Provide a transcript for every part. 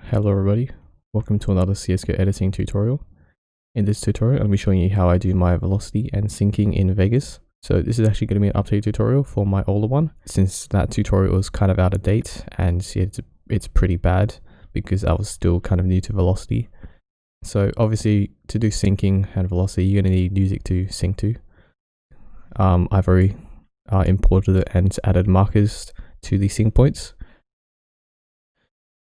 Hello everybody, welcome to another CSGO editing tutorial. In this tutorial, I'll be showing you how I do my velocity and syncing in Vegas. So this is actually going to be an update tutorial for my older one, since that tutorial was kind of out of date and it's pretty bad because I was still kind of new to velocity. So obviously to do syncing and velocity, you're going to need music to sync to. I've already imported it and added markers to the sync points.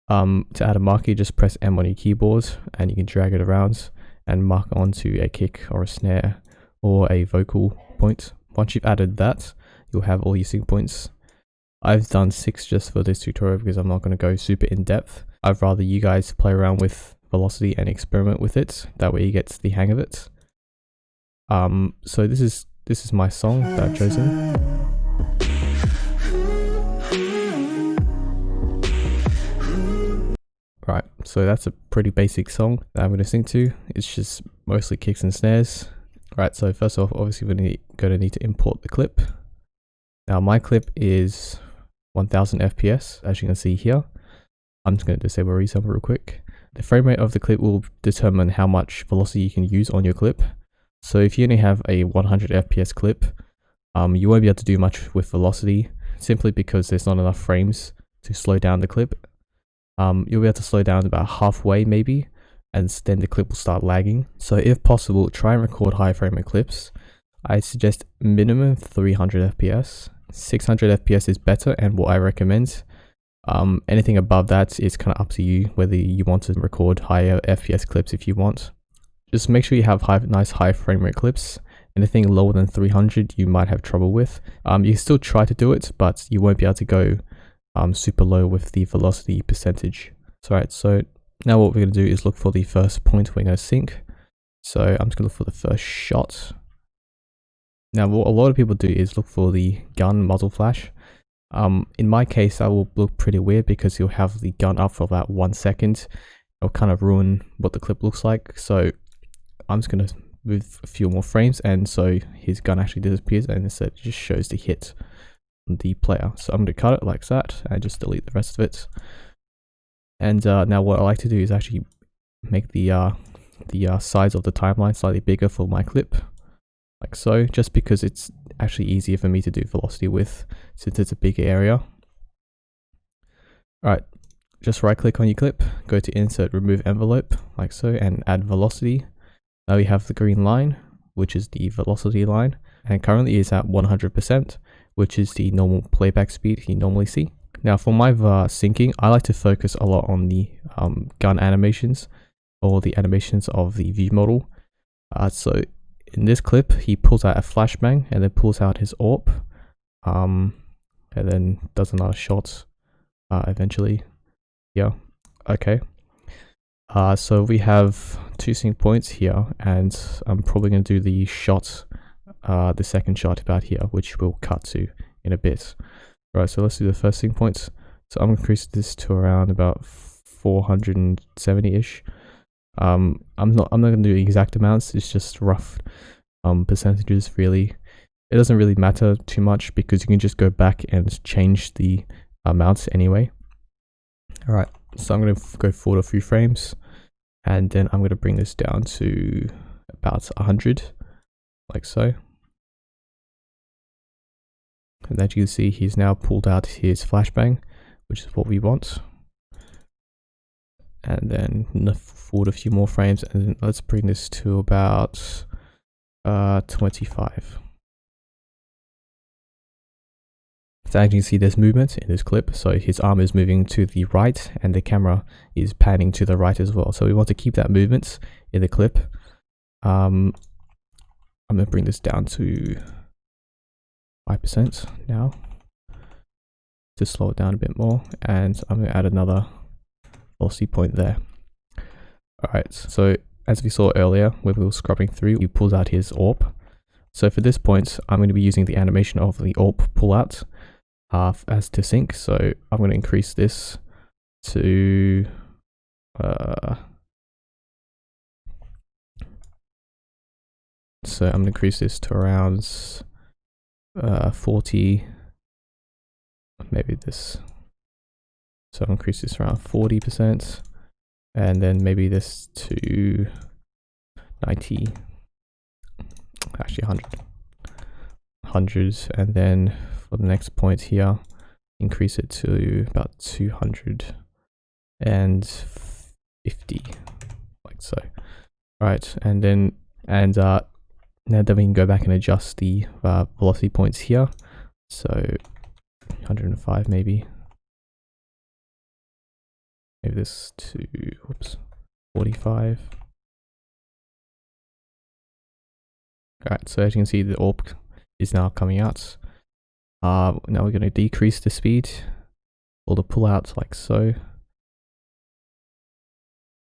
To add a marker, you just press M on your keyboard and you can drag it around and mark onto a kick or a snare or a vocal point. Once you've added that, you'll have all your sync points. I've done 6 just for this tutorial because I'm not going to go super in depth. I'd rather you guys play around with velocity and experiment with it. That way you get the hang of it. So this is my song that I've chosen. Right, so that's a pretty basic song that I'm going to sing to. It's just mostly kicks and snares. Right, so first off, obviously we're going to need to import the clip. Now my clip is 1000 FPS, as you can see here. I'm just going to disable resample real quick. The frame rate of the clip will determine how much velocity you can use on your clip. So if you only have a 100 FPS clip, you won't be able to do much with velocity, simply because there's not enough frames to slow down the clip. You'll be able to slow down about halfway maybe, and then the clip will start lagging. So if possible, try and record high frame rate clips. I suggest minimum 300 FPS. 600 FPS is better and what I recommend. Anything above that is kind of up to you, whether you want to record higher FPS clips if you want. Just make sure you have nice high frame rate clips. Anything lower than 300 you might have trouble with. You can still try to do it, but you won't be able to go super low with the velocity percentage. So now what we're going to do is look for the first point we're going to sync. So I'm just going to look for the first shot. Now what a lot of people do is look for the gun muzzle flash. In my case, that will look pretty weird because you'll have the gun up for about 1 second. It'll kind of ruin what the clip looks like. So I'm just going to move a few more frames, and so his gun actually disappears and instead it just shows the hit the player. So I'm going to cut it like that and just delete the rest of it. And now what I like to do is actually make the size of the timeline slightly bigger for my clip, like so, just because it's actually easier for me to do velocity with, since it's a bigger area. Alright, just right click on your clip, go to insert remove envelope, like so, and add velocity. Now we have the green line, which is the velocity line, and currently is at 100%, which is the normal playback speed you normally see. Now for my syncing, I like to focus a lot on the gun animations, or the animations of the view model. So in this clip, he pulls out a flashbang and then pulls out his AWP, and then does another shot eventually. Yeah, okay. So we have 2 sync points here, and I'm probably going to do the shot, the second shot about here, which we'll cut to in a bit. Right, so let's do the first sync points. So I'm going to increase this to around about 470-ish. I'm not going to do exact amounts, it's just rough percentages really. It doesn't really matter too much because you can just go back and change the amounts anyway. Alright, so I'm going to go forward a few frames, and then I'm going to bring this down to about 100, like so. And as you can see, he's now pulled out his flashbang, which is what we want. And then forward a few more frames, and then let's bring this to about 25. So as you can see, there's movement in this clip. So his arm is moving to the right, and the camera is panning to the right as well. So we want to keep that movement in the clip. I'm going to bring this down to 5% now to slow it down a bit more, and I'm going to add another velocity point there. Alright, so as we saw earlier when we were scrubbing through, he pulls out his AWP. So for this point, I'm going to be using the animation of the AWP pullout as to sync. So I'm going to increase this to so I'm going to increase this to around 40, maybe this. So I'll increase this around 40%. and then maybe this to 90, actually 100, and then for the next point here, increase it to about 250, like so. Right, and then now then we can go back and adjust the velocity points here. So 105 maybe this to 45. Alright, so as you can see, the orb is now coming out. Now we're going to decrease the speed, or the pull out like so,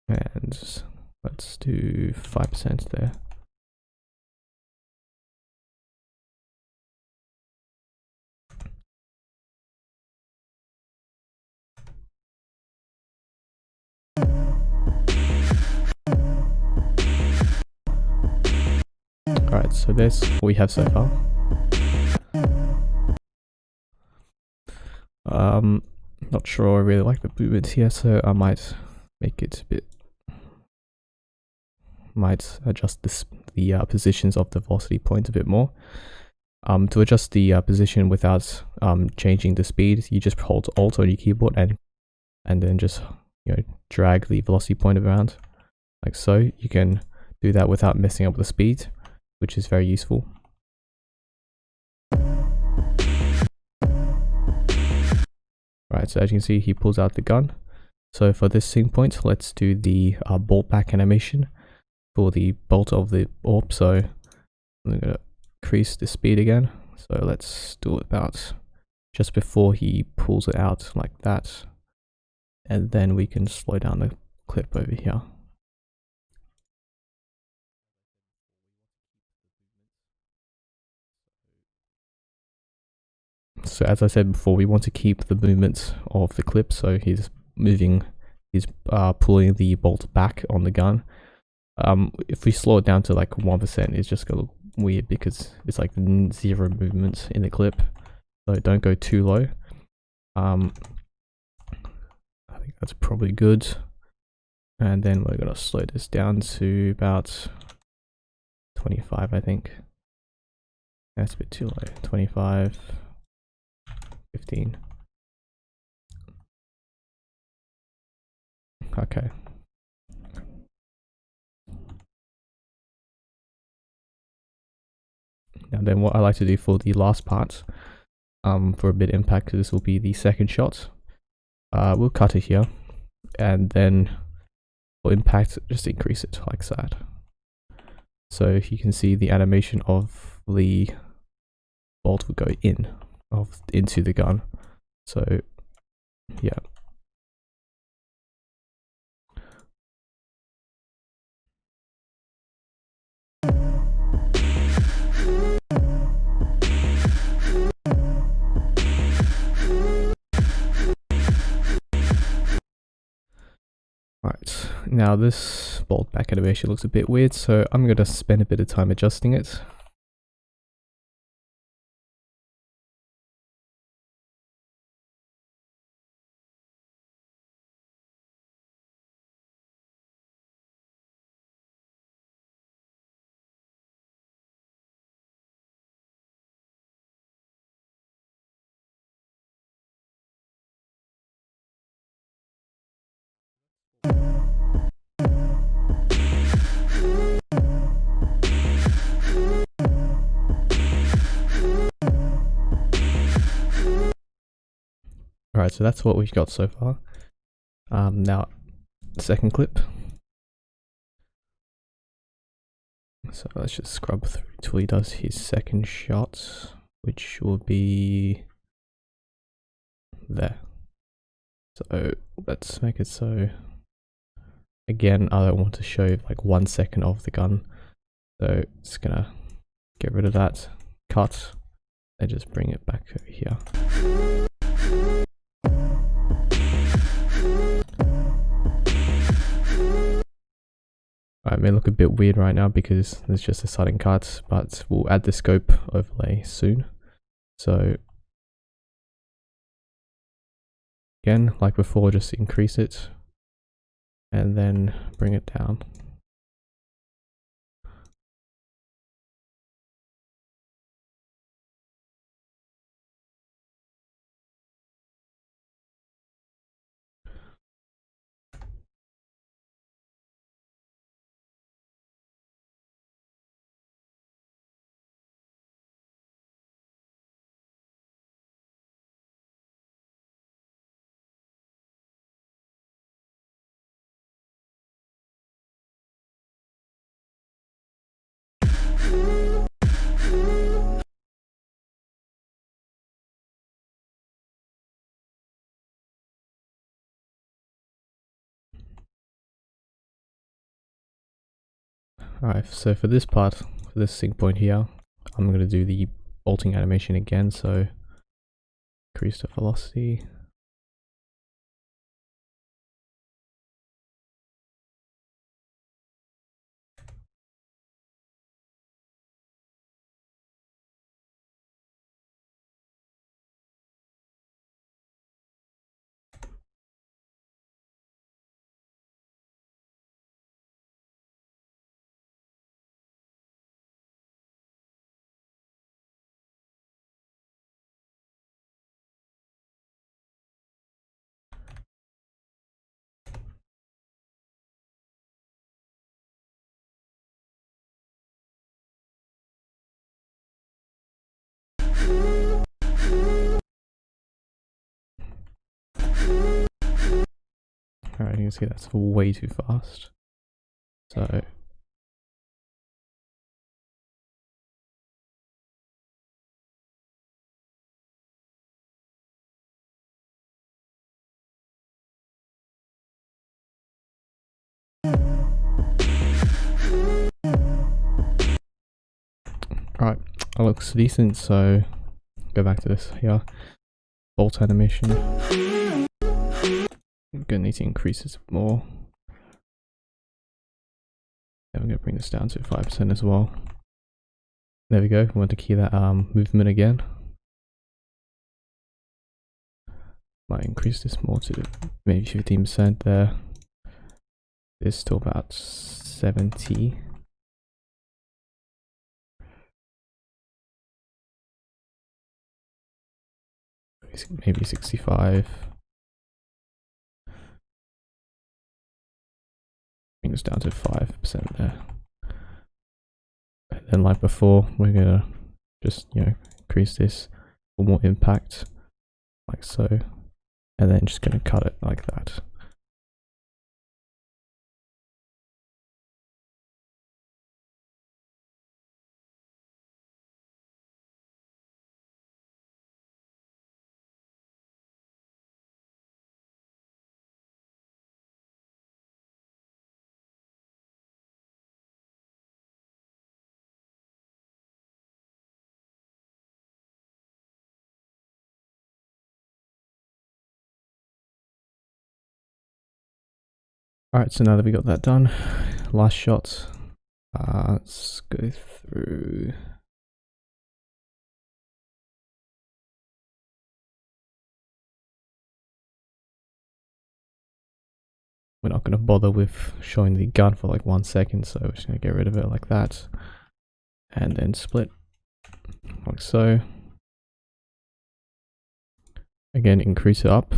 and let's do 5% there. Alright, so there's what we have so far. Not sure I really like the movements here, so I might make it a bit, might adjust the positions of the velocity point a bit more. To adjust the position without changing the speed, you just hold Alt on your keyboard and then just, you know, drag the velocity point around like so. You can do that without messing up the speed, which is very useful. Right, so as you can see, he pulls out the gun. So for this sync point, let's do the bolt back animation for the bolt of the orb. So I'm gonna increase the speed again. So let's do it about just before he pulls it out like that. And then we can slow down the clip over here. So as I said before, we want to keep the movement of the clip. So he's moving, he's pulling the bolt back on the gun. If we slow it down to like 1%, it's just gonna look weird because it's like 0 movement in the clip. So don't go too low. I think that's probably good. And then we're gonna slow this down to about 25, I think. That's a bit too low. 25. 15. Okay. Now then what I like to do for the last part, for a bit of impact, because this will be the second shot, we'll cut it here, and then for impact, just increase it like that. So you can see the animation of the bolt will go into the gun. So yeah. Right, now this bolt back animation looks a bit weird, so I'm going to spend a bit of time adjusting it. Alright, so that's what we've got so far. Now, second clip. So let's just scrub through till he does his second shot, which will be there. So let's make it so, again, I don't want to show like 1 second of the gun. So it's gonna get rid of that, cut, and just bring it back over here. It may look a bit weird right now because there's just a sudden cut, but we'll add the scope overlay soon. So again, like before, just increase it and then bring it down. Alright, so for this part, for this sync point here, I'm going to do the bolting animation again, so increase the velocity. Alright, you can see that's way too fast. So alright, it looks decent, so go back to this here. Bolt animation. I'm gonna need to increase this more. And I'm gonna bring this down to 5% as well. There we go. We want to key that movement again. Might increase this more to maybe 15% there. This to about 70. Maybe 65. Bring this down to 5% there. And then like before, we're gonna just, increase this for more impact, like so. And then just gonna cut it like that. Alright, so now that we got that done, last shot, let's go through. We're not going to bother with showing the gun for like 1 second, so we're just going to get rid of it like that. And then split, like so. Again, increase it up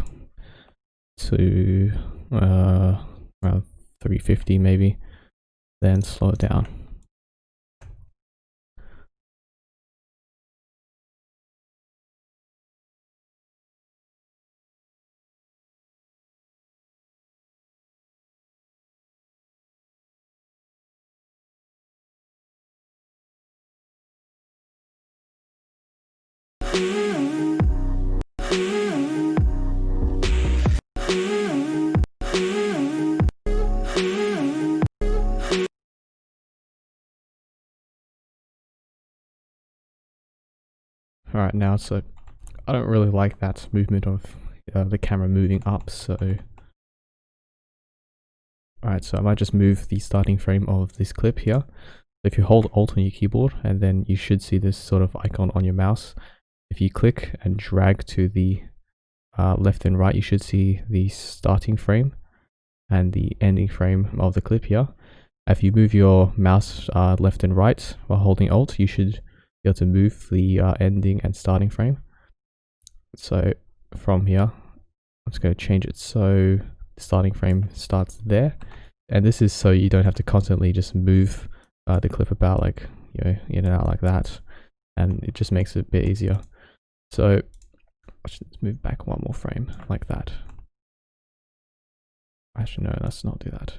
to around 350 maybe, then slow it down. Alright, now so I don't really like that movement of the camera moving up, so alright, so I might just move the starting frame of this clip here. If you hold Alt on your keyboard, and then you should see this sort of icon on your mouse. If you click and drag to the left and right, you should see the starting frame. and the ending frame of the clip here. If you move your mouse left and right while holding Alt, you should be able to move the ending and starting frame. So from here, I'm just going to change it so the starting frame starts there. And this is so you don't have to constantly just move the clip about, like, you know, in and out like that. And it just makes it a bit easier. So let's move back one more frame like that. Actually, no, let's not do that.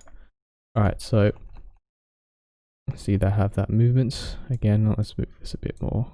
All right, so see that have that movement again. Let's move this a bit more.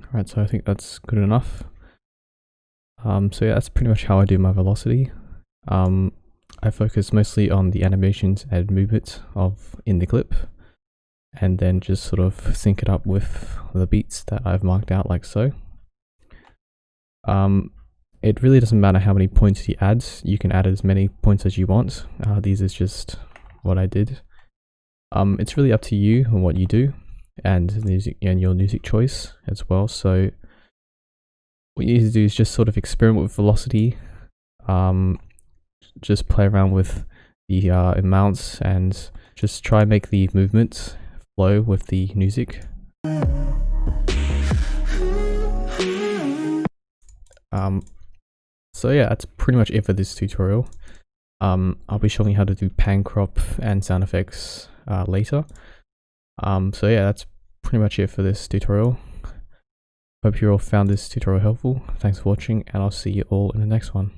Alright, so I think that's good enough. So yeah, that's pretty much how I do my velocity. I focus mostly on the animations and movements in the clip, and then just sort of sync it up with the beats that I've marked out like so. It really doesn't matter how many points you add. You can add as many points as you want. These is just what I did. It's really up to you and what you do, and music and your music choice as well. So what you need to do is just sort of experiment with velocity. Just play around with the amounts and just try and make the movements flow with the music. So yeah, that's pretty much it for this tutorial. I'll be showing you how to do pan crop and sound effects later. So yeah, that's pretty much it for this tutorial. Hope you all found this tutorial helpful. Thanks for watching, and I'll see you all in the next one.